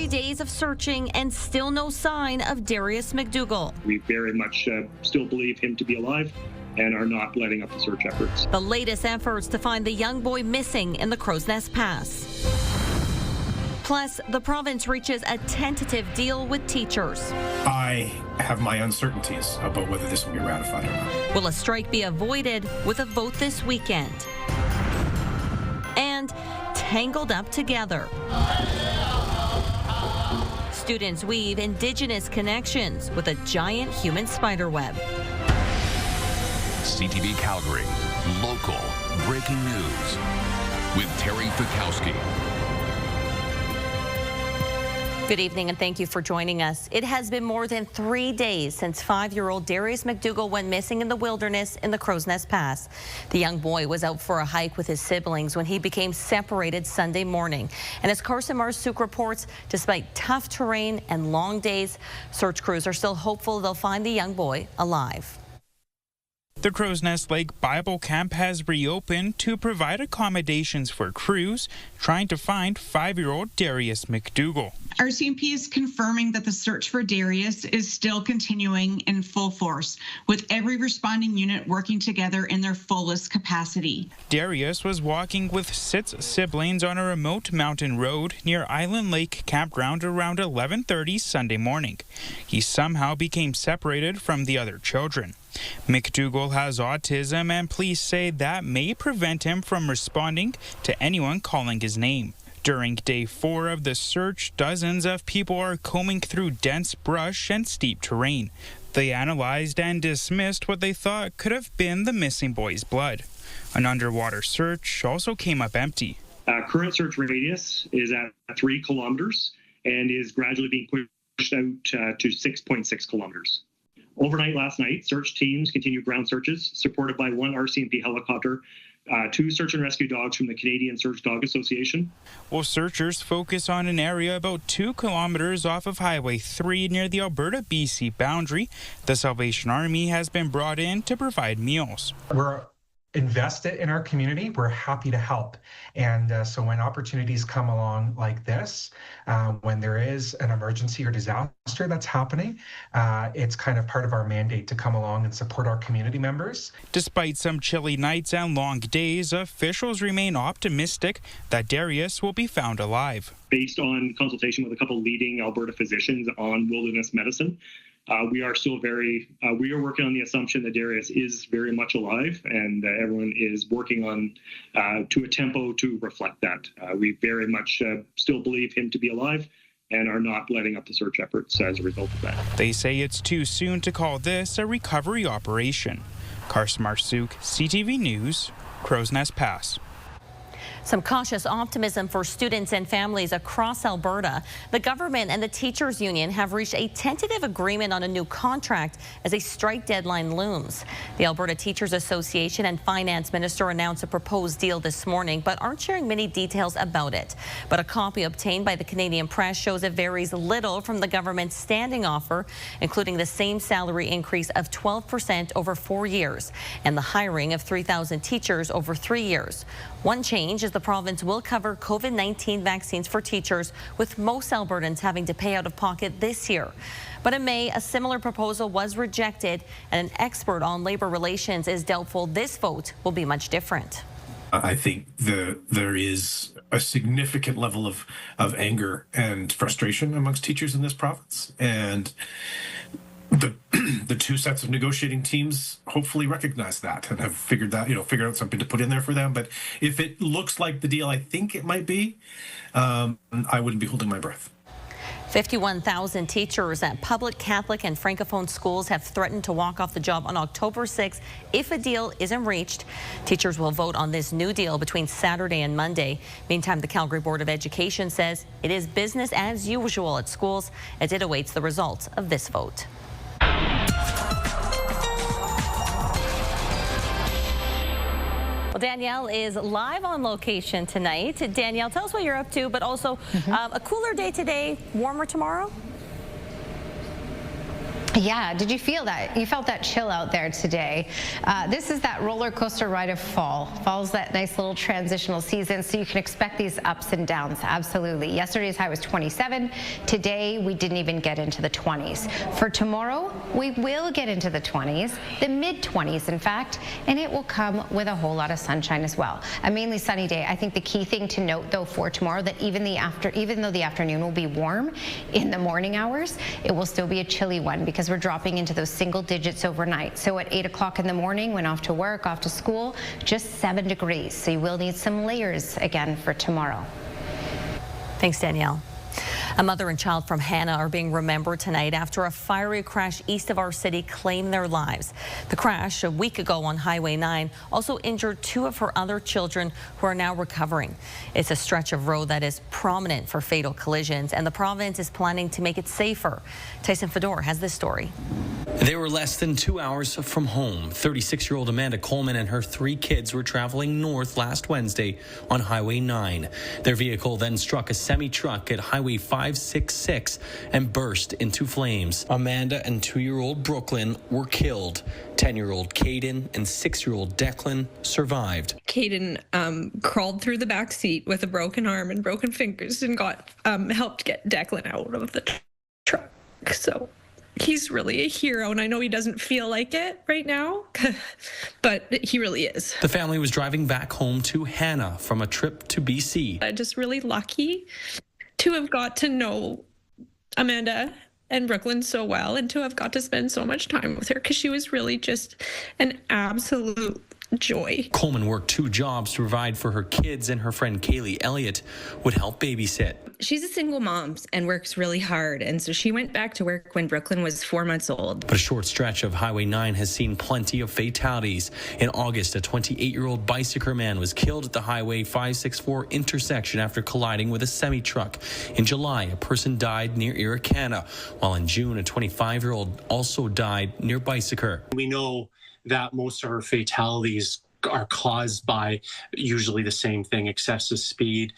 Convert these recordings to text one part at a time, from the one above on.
days of searching and still no sign of Darius Macdougall. We very much still believe him to be alive and are not letting up the search efforts. The latest efforts to find the young boy missing in the Crowsnest Pass. Plus, the province reaches a tentative deal with teachers. I have my uncertainties about whether this will be ratified or not. Will a strike be avoided with a vote this weekend? And tangled up together. Students weave Indigenous connections with a giant human spiderweb. CTV Calgary, local breaking news with Terry Fikowski. Good evening and thank you for joining us. It has been more than 3 days since 5-year-old Darius Macdougall went missing in the wilderness in the Crowsnest Pass. The young boy was out for a hike with his siblings when he became separated Sunday morning. And as Carson Marsuk reports, despite tough terrain and long days, search crews are still hopeful they'll find the young boy alive. The Crowsnest Lake Bible Camp has reopened to provide accommodations for crews trying to find 5-year-old Darius Macdougall. RCMP is confirming that the search for Darius is still continuing in full force, with every responding unit working together in their fullest capacity. Darius was walking with 6 siblings on a remote mountain road near Island Lake Campground around 11:30 Sunday morning. He somehow became separated from the other children. Macdougall has autism, and police say that may prevent him from responding to anyone calling his name. During day 4 of the search, dozens of people are combing through dense brush and steep terrain. They analyzed and dismissed what they thought could have been the missing boy's blood. An underwater search also came up empty. Current search radius is at 3 kilometers and is gradually being pushed out to 6.6 kilometers. Overnight last night, search teams continued ground searches, supported by 1 RCMP helicopter, 2 search and rescue dogs from the Canadian Search Dog Association. Well, searchers focus on an area about 2 kilometers off of Highway 3 near the Alberta-BC boundary. The Salvation Army has been brought in to provide meals. We're invested in our community. We're happy to help. And so when opportunities come along like this, when there is an emergency or disaster that's happening, it's kind of part of our mandate to come along and support our community members. Despite some chilly nights and long days, officials remain optimistic that Darius will be found alive. Based on consultation with a couple leading Alberta physicians on wilderness medicine, we are still we are working on the assumption that Darius is very much alive, and everyone is working on to a tempo to reflect that. We very much still believe him to be alive and are not letting up the search efforts as a result of that. They say it's too soon to call this a recovery operation. Carson Marsuk, CTV News, Crowsnest Pass. Some cautious optimism for students and families across Alberta. The government and the teachers union have reached a tentative agreement on a new contract as a strike deadline looms. The Alberta Teachers Association and Finance Minister announced a proposed deal this morning, but aren't sharing many details about it. But a copy obtained by the Canadian Press shows it varies little from the government's standing offer, including the same salary increase of 12% over 4 years and the hiring of 3,000 teachers over 3 years. One change is the province will cover COVID-19 vaccines for teachers, with most Albertans having to pay out of pocket this year. But in May, a similar proposal was rejected, and an expert on labor relations is doubtful this vote will be much different. I think there is a significant level of anger and frustration amongst teachers in this province, and the 2 sets of negotiating teams hopefully recognize that and have figured out something to put in there for them. But if it looks like the deal I think it might be, I wouldn't be holding my breath. 51,000 teachers at public, Catholic and Francophone schools have threatened to walk off the job on October 6th if a deal isn't reached. Teachers will vote on this new deal between Saturday and Monday. Meantime, the Calgary Board of Education says it is business as usual at schools as it awaits the results of this vote. Well, Danielle is live on location tonight. Danielle, tell us what you're up to, but also a cooler day today, warmer tomorrow? Yeah, did you feel that? You felt that chill out there today. This is that roller coaster ride of fall. Fall's that nice little transitional season, so you can expect these ups and downs, absolutely. Yesterday's high was 27. Today, we didn't even get into the 20s. For tomorrow, we will get into the 20s, the mid-20s, in fact, and it will come with a whole lot of sunshine as well. A mainly sunny day. I think the key thing to note, though, for tomorrow, that even though the afternoon will be warm, in the morning hours, it will still be a chilly one because we're dropping into those single digits overnight. So at 8 o'clock in the morning, when off to work, off to school, just 7 degrees. So you will need some layers again for tomorrow. Thanks, Danielle. A mother and child from Hannah are being remembered tonight after a fiery crash east of our city claimed their lives. The crash a week ago on Highway 9 also injured 2 of her other children who are now recovering. It's a stretch of road that is prominent for fatal collisions, and the province is planning to make it safer. Tyson Fedor has this story. They were less than 2 hours from home. 36-year-old Amanda Coleman and her 3 kids were traveling north last Wednesday on Highway 9. Their vehicle then struck a semi-truck at Highway 566 and burst into flames. Amanda and 2-year-old Brooklyn were killed. 10-year-old Caden and 6-year-old Declan survived. Caden crawled through the back seat with a broken arm and broken fingers and got helped get Declan out of the truck. So he's really a hero, and I know he doesn't feel like it right now, but he really is. The family was driving back home to Hannah from a trip to BC. I'm just really lucky to have got to know Amanda and Brooklyn so well, and to have got to spend so much time with her, because she was really just an absolute joy. Coleman worked 2 jobs to provide for her kids, and her friend Kaylee Elliott would help babysit. She's a single mom and works really hard, and so she went back to work when Brooklyn was 4 months old. But a short stretch of Highway 9 has seen plenty of fatalities. In August, a 28-year-old bicycle man was killed at the Highway 564 intersection after colliding with a semi-truck. In July, a person died near Irricana, while in June, a 25-year-old also died near Bicycle. We know that most of our fatalities are caused by usually the same thing: excessive speed,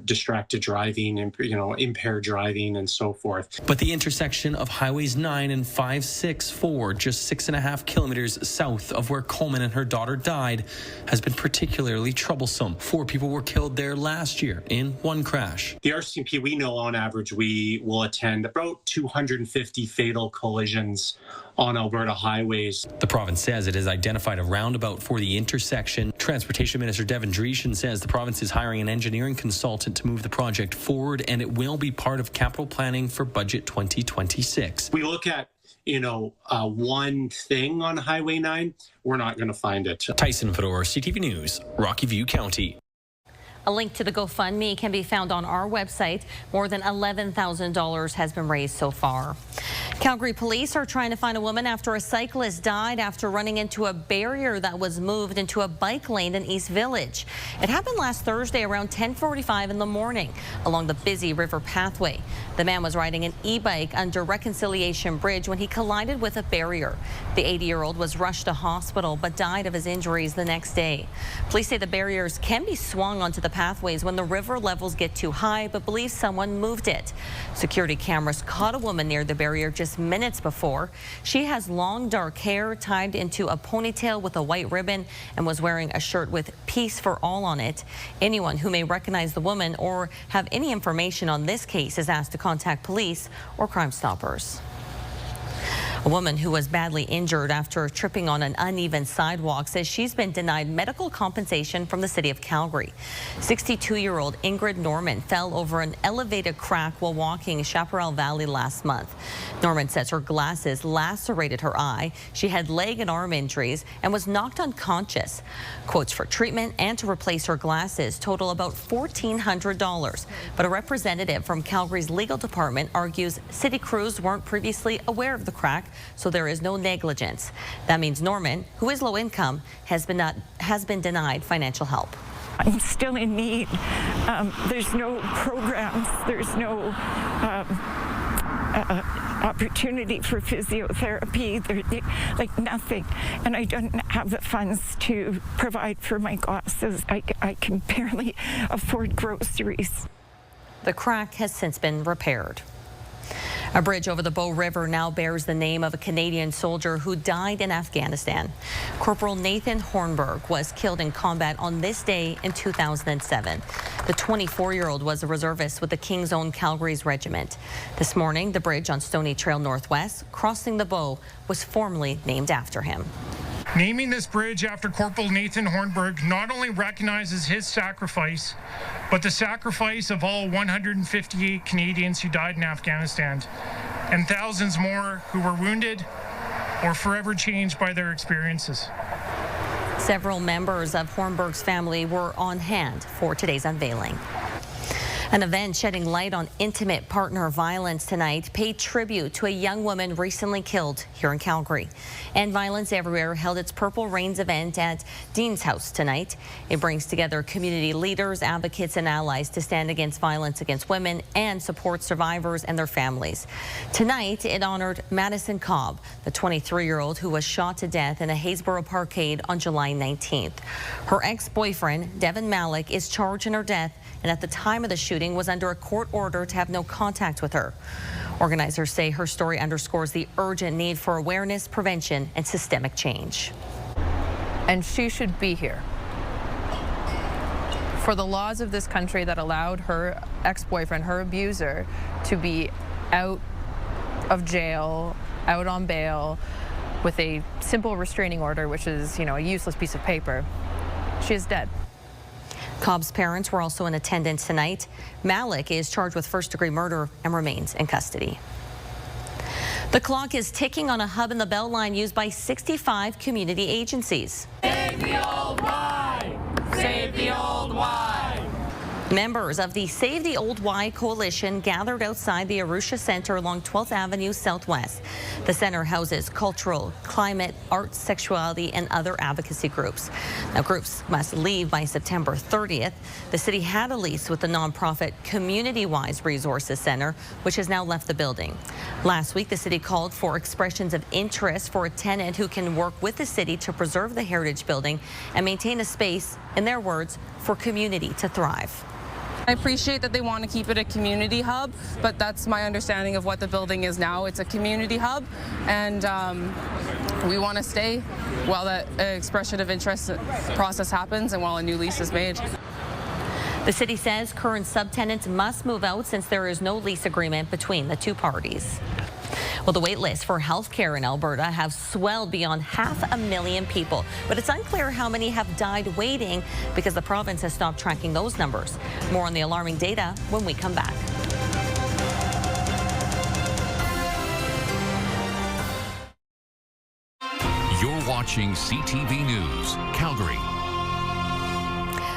distracted driving, and impaired driving, and so forth. But the intersection of Highways 9 and 564, just 6.5 kilometers south of where Coleman and her daughter died, has been particularly troublesome. 4 people were killed there last year in one crash. The RCMP, we know on average we will attend about 250 fatal collisions on Alberta highways. The province says it has identified a roundabout for the intersection. Transportation Minister Devin Dreeshen says the province is hiring an engineering consultant to move the project forward, and it will be part of capital planning for budget 2026. We look at one thing on Highway 9, we're not going to find it. Tyson Fedor, CTV News, Rocky View County. A link to the GoFundMe can be found on our website. More than $11,000 has been raised so far. Calgary police are trying to find a woman after a cyclist died after running into a barrier that was moved into a bike lane in East Village. It happened last Thursday around 10:45 in the morning along the busy river pathway. The man was riding an e-bike under Reconciliation Bridge when he collided with a barrier. The 80-year-old was rushed to hospital but died of his injuries the next day. Police say the barriers can be swung onto the pathways when the river levels get too high, but believe someone moved it. Security cameras caught a woman near the barrier just minutes before. She has long dark hair tied into a ponytail with a white ribbon and was wearing a shirt with Peace for All on it. Anyone who may recognize the woman or have any information on this case is asked to contact police or Crime Stoppers. A woman who was badly injured after tripping on an uneven sidewalk says she's been denied medical compensation from the city of Calgary. 62-year-old Ingrid Norman fell over an elevated crack while walking Chaparral Valley last month. Norman says her glasses lacerated her eye. She had leg and arm injuries and was knocked unconscious. Quotes for treatment and to replace her glasses total about $1,400. But a representative from Calgary's legal department argues city crews weren't previously aware of the crack, so there is no negligence. That means Norman, who is low income, has been denied financial help. I'm still in need. There's no programs. There's no opportunity for physiotherapy. There's like nothing. And I don't have the funds to provide for my glasses. I can barely afford groceries. The crack has since been repaired. A bridge over the Bow River now bears the name of a Canadian soldier who died in Afghanistan. Corporal Nathan Hornberg was killed in combat on this day in 2007. The 24-year-old was a reservist with the King's Own Calgary's regiment. This morning, the bridge on Stony Trail Northwest, crossing the Bow, was formally named after him. Naming this bridge after Corporal Nathan Hornberg not only recognizes his sacrifice, but the sacrifice of all 158 Canadians who died in Afghanistan, and thousands more who were wounded or forever changed by their experiences. Several members of Hornberg's family were on hand for today's unveiling. An event shedding light on intimate partner violence tonight paid tribute to a young woman recently killed here in Calgary. And Violence Everywhere held its Purple Rains event at Dean's House tonight. It brings together community leaders, advocates, and allies to stand against violence against women and support survivors and their families. Tonight, it honored Madison Cobb, the 23-year-old who was shot to death in a Haysboro parkade on July 19th. Her ex-boyfriend, Devin Malik, is charged in her death, and at the time of the shooting was under a court order to have no contact with her. Organizers say her story underscores the urgent need for awareness, prevention, and systemic change. And she should be here. For the laws of this country that allowed her ex-boyfriend, her abuser, to be out of jail, out on bail, with a simple restraining order, which is, a useless piece of paper, she is dead. Cobb's parents were also in attendance tonight. Malik is charged with first-degree murder and remains in custody. The clock is ticking on a hub in the Beltline used by 65 community agencies. Save the old Y! Save the old Y! Members of the Save the Old Y coalition gathered outside the Arusha Center along 12th Avenue Southwest. The center houses cultural, climate, arts, sexuality, and other advocacy groups. Now, groups must leave by September 30th. The city had a lease with the nonprofit Community Wise Resources Center, which has now left the building. Last week, the city called for expressions of interest for a tenant who can work with the city to preserve the heritage building and maintain a space, in their words, for community to thrive. I appreciate that they want to keep it a community hub, but that's my understanding of what the building is now. It's a community hub, and we want to stay while that expression of interest process happens and while a new lease is made. The city says current subtenants must move out since there is no lease agreement between the two parties. Well, the wait list for health care in Alberta have swelled beyond 500,000 people, but it's unclear how many have died waiting because the province has stopped tracking those numbers. More on the alarming data when we come back. You're watching CTV News, Calgary.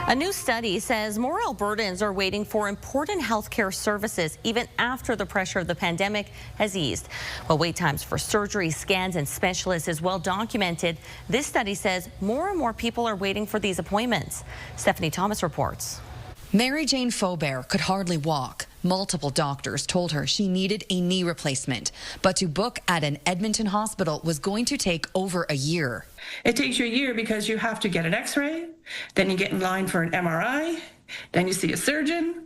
A new study says more Albertans are waiting for important health care services even after the pressure of the pandemic has eased. While wait times for surgery, scans, and specialists is well documented, this study says more and more people are waiting for these appointments. Stephanie Thomas reports. Mary Jane Faubert could hardly walk. Multiple doctors told her she needed a knee replacement, but to book at an Edmonton hospital was going to take over a year. It takes you a year because you have to get an x-ray, then you get in line for an MRI, then you see a surgeon,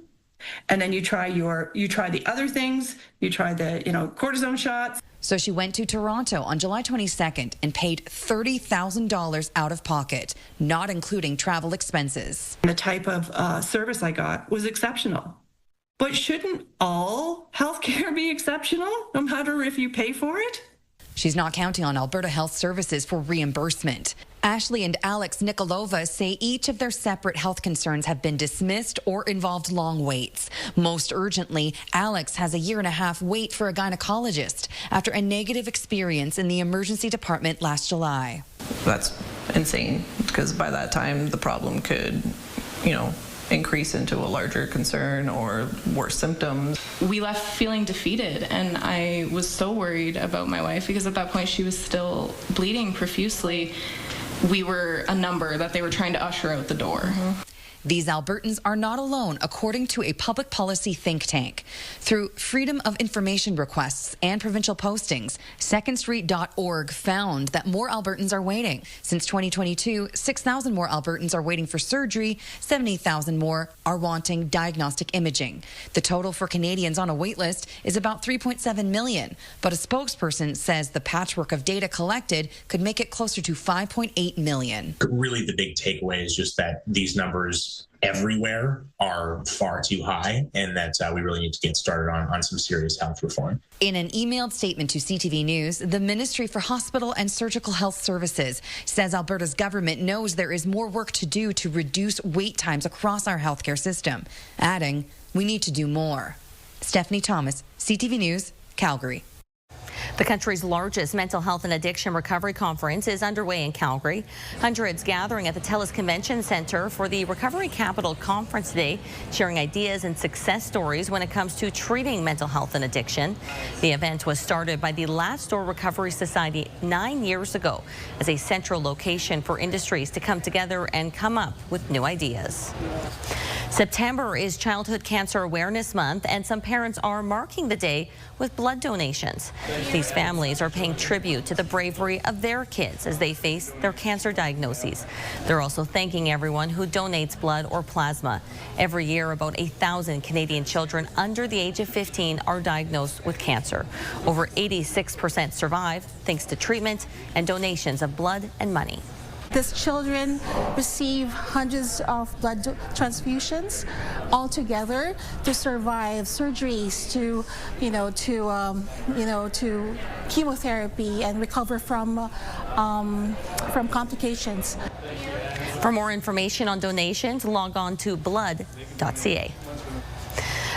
and then you try the other things, you try the cortisone shots. So she went to Toronto on July 22nd and paid $30,000 out of pocket, not including travel expenses. The type of service I got was exceptional. But shouldn't all healthcare be exceptional, no matter if you pay for it? She's not counting on Alberta Health Services for reimbursement. Ashley and Alex Nikolova say each of their separate health concerns have been dismissed or involved long waits. Most urgently, Alex has a 1.5 year wait for a gynecologist after a negative experience in the emergency department last July. That's insane, because by that time the problem could, increase into a larger concern or worse symptoms. We left feeling defeated, and I was so worried about my wife because at that point she was still bleeding profusely. We were a number that they were trying to usher out the door. These Albertans are not alone, according to a public policy think tank. Through Freedom of Information requests and provincial postings, secondstreet.org found that more Albertans are waiting. Since 2022, 6,000 more Albertans are waiting for surgery, 70,000 more are wanting diagnostic imaging. The total for Canadians on a wait list is about 3.7 million, but a spokesperson says the patchwork of data collected could make it closer to 5.8 million. Really, the big takeaway is just that these numbers everywhere are far too high, and that we really need to get started on some serious health reform. In an emailed statement to CTV News, the Ministry for Hospital and Surgical Health Services says Alberta's government knows there is more work to do to reduce wait times across our healthcare system, adding, "We need to do more." Stephanie Thomas, CTV News, Calgary. The country's largest mental health and addiction recovery conference is underway in Calgary. Hundreds gathering at the TELUS Convention Centre for the Recovery Capital Conference today, sharing ideas and success stories when it comes to treating mental health and addiction. The event was started by the Last Door Recovery Society 9 years ago as a central location for industries to come together and come up with new ideas. September is Childhood Cancer Awareness Month, and some parents are marking the day with blood donations. These families are paying tribute to the bravery of their kids as they face their cancer diagnoses. They're also thanking everyone who donates blood or plasma. Every year, about 1,000 Canadian children under the age of 15 are diagnosed with cancer. Over 86% survive thanks to treatment and donations of blood and money. These children receive hundreds of blood transfusions altogether to survive surgeries, to chemotherapy and recover from complications. For more information on donations, log on to blood.ca.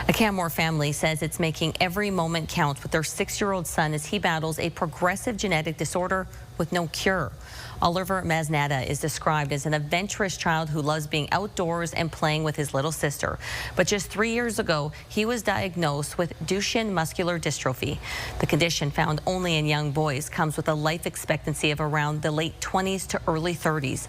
A Canmore family says it's making every moment count with their 6-year-old son as he battles a progressive genetic disorder with no cure. Oliver Masnada is described as an adventurous child who loves being outdoors and playing with his little sister. But just 3 years ago, he was diagnosed with Duchenne muscular dystrophy. The condition, found only in young boys, comes with a life expectancy of around the late 20s to early 30s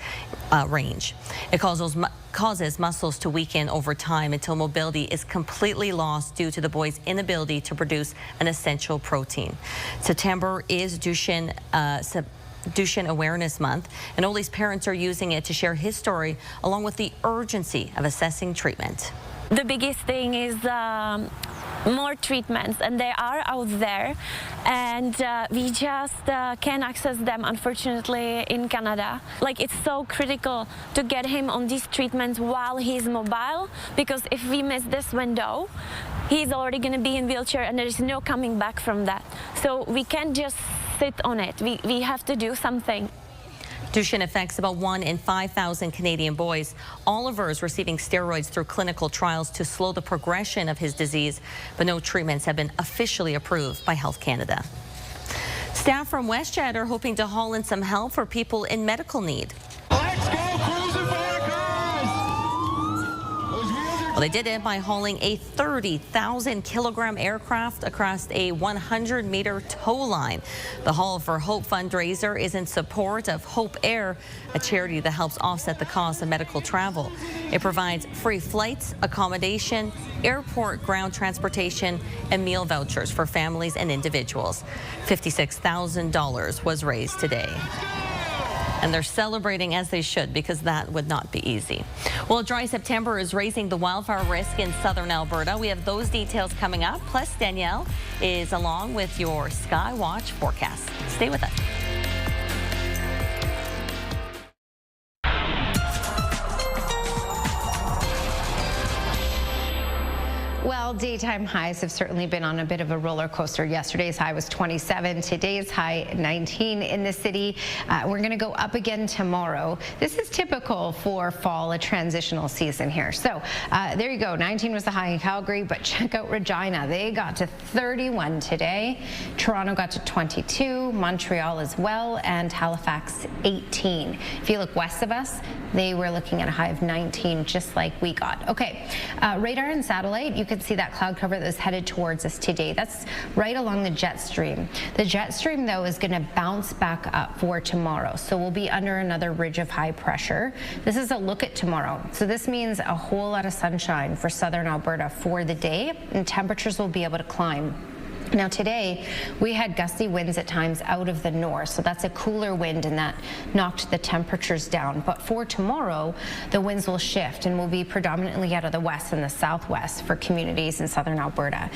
range. It causes muscles to weaken over time until mobility is completely lost due to the boy's inability to produce an essential protein. September is Duchenne Awareness Month, and Oli's parents are using it to share his story along with the urgency of assessing treatment. The biggest thing is more treatments, and they are out there, and we just can't access them, unfortunately, in Canada. Like, it's so critical to get him on these treatments while he's mobile, because if we miss this window, he's already going to be in wheelchair and there is no coming back from that. So we can't just sit on it. We have to do something. Duchenne affects about 1 in 5,000 Canadian boys. Oliver is receiving steroids through clinical trials to slow the progression of his disease, but no treatments have been officially approved by Health Canada. Staff from WestJet are hoping to haul in some help for people in medical need. Let's go cruising for the cars! Well, they did it by hauling a 30,000-kilogram aircraft across a 100-meter tow line. The Haul for Hope fundraiser is in support of Hope Air, a charity that helps offset the cost of medical travel. It provides free flights, accommodation, airport ground transportation, and meal vouchers for families and individuals. $56,000 was raised today. And they're celebrating as they should, because that would not be easy. Well, a dry September is raising the wildfire risk in southern Alberta. We have those details coming up. Plus, Danielle is along with your Sky Watch forecast. Stay with us. Well, daytime highs have certainly been on a bit of a roller coaster. Yesterday's high was 27. Today's high 19 in the city. We're going to go up again tomorrow. This is typical for fall, a transitional season here. So there you go. 19 was the high in Calgary, but check out Regina. They got to 31 today. Toronto got to 22, Montreal as well, and Halifax 18. If you look west of us, they were looking at a high of 19, just like we got. Okay, radar and satellite. You can can see that cloud cover that was headed towards us today. That's right along the jet stream. The jet stream, though, is going to bounce back up for tomorrow. So we'll be under another ridge of high pressure. This is a look at tomorrow. So this means a whole lot of sunshine for southern Alberta for the day, and temperatures will be able to climb. Now today, we had gusty winds at times out of the north, so that's a cooler wind and that knocked the temperatures down. But for tomorrow, the winds will shift and will be predominantly out of the west and the southwest for communities in southern Alberta.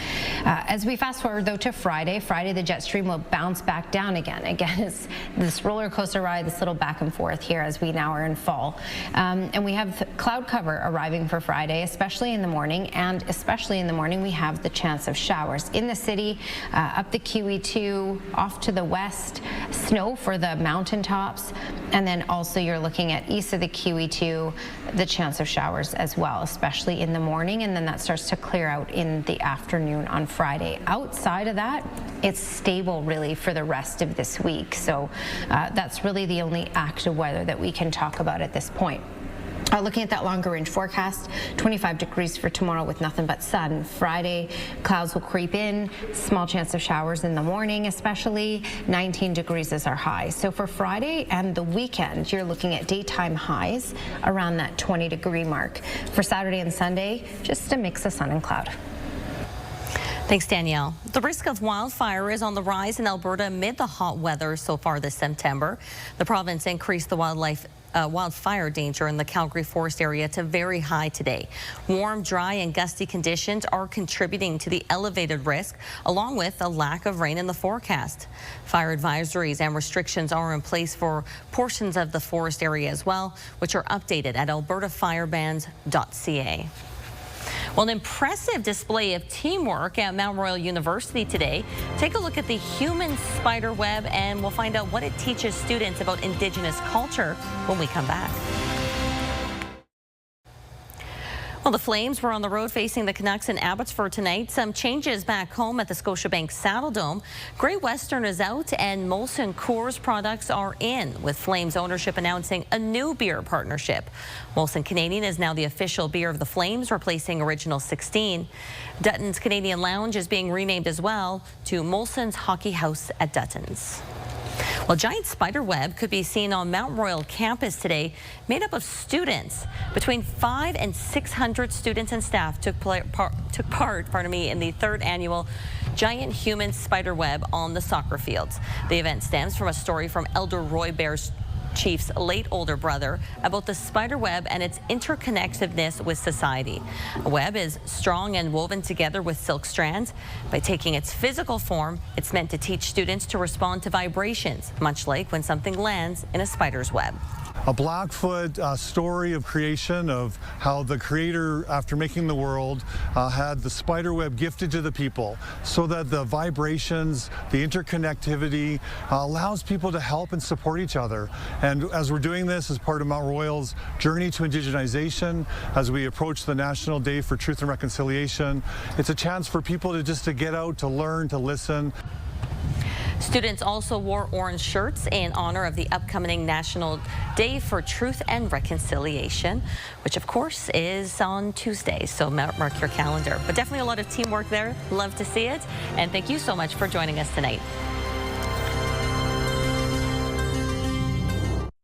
As we fast forward though to Friday, the jet stream will bounce back down again. Again, it's this roller coaster ride, this little back and forth here as we now are in fall. And we have cloud cover arriving for Friday, especially in the morning, and especially in the morning we have the chance of showers in the city. Up the QE2, off to the west, snow for the mountaintops, and then also you're looking at east of the QE2, the chance of showers as well, especially in the morning, and then that starts to clear out in the afternoon on Friday. Outside of that, it's stable really for the rest of this week, so that's really the only active weather that we can talk about at this point. Looking at that longer range forecast, 25 degrees for tomorrow with nothing but sun. Friday, clouds will creep in, small chance of showers in the morning especially. 19 degrees is our high. So for Friday and the weekend, you're looking at daytime highs around that 20-degree mark. For Saturday and Sunday, just a mix of sun and cloud. Thanks, Danielle. The risk of wildfire is on the rise in Alberta amid the hot weather so far this September. The province increased the wildfire danger in the Calgary forest area to very high today. Warm, dry and gusty conditions are contributing to the elevated risk, along with a lack of rain in the forecast. Fire advisories and restrictions are in place for portions of the forest area as well, which are updated at albertafirebans.ca. Well, an impressive display of teamwork at Mount Royal University today. Take a look at the human spider web and we'll find out what it teaches students about Indigenous culture when we come back. Well, the Flames were on the road facing the Canucks in Abbotsford tonight. Some changes back home at the Scotiabank Saddle Dome. Great Western is out and Molson Coors products are in, with Flames ownership announcing a new beer partnership. Molson Canadian is now the official beer of the Flames, replacing Original 16. Dutton's Canadian Lounge is being renamed as well to Molson's Hockey House at Dutton's. Well, giant spider web could be seen on Mount Royal campus today, made up of students. Between 500 and 600 students and staff took part in the third annual Giant Human Spider Web on the soccer fields. The event stems from a story from Elder Roy Bear's Chief's late older brother about the spider web and its interconnectedness with society. A web is strong and woven together with silk strands. By taking its physical form, it's meant to teach students to respond to vibrations, much like when something lands in a spider's web. A Blackfoot story of creation, of how the creator, after making the world, had the spider web gifted to the people so that the vibrations, the interconnectivity allows people to help and support each other. And as we're doing this as part of Mount Royal's journey to indigenization, as we approach the National Day for Truth and Reconciliation, it's a chance for people to get out, to learn, to listen. Students also wore orange shirts in honor of the upcoming National Day for Truth and Reconciliation, which of course is on Tuesday, so mark your calendar. But definitely a lot of teamwork there. Love to see it. And thank you so much for joining us tonight.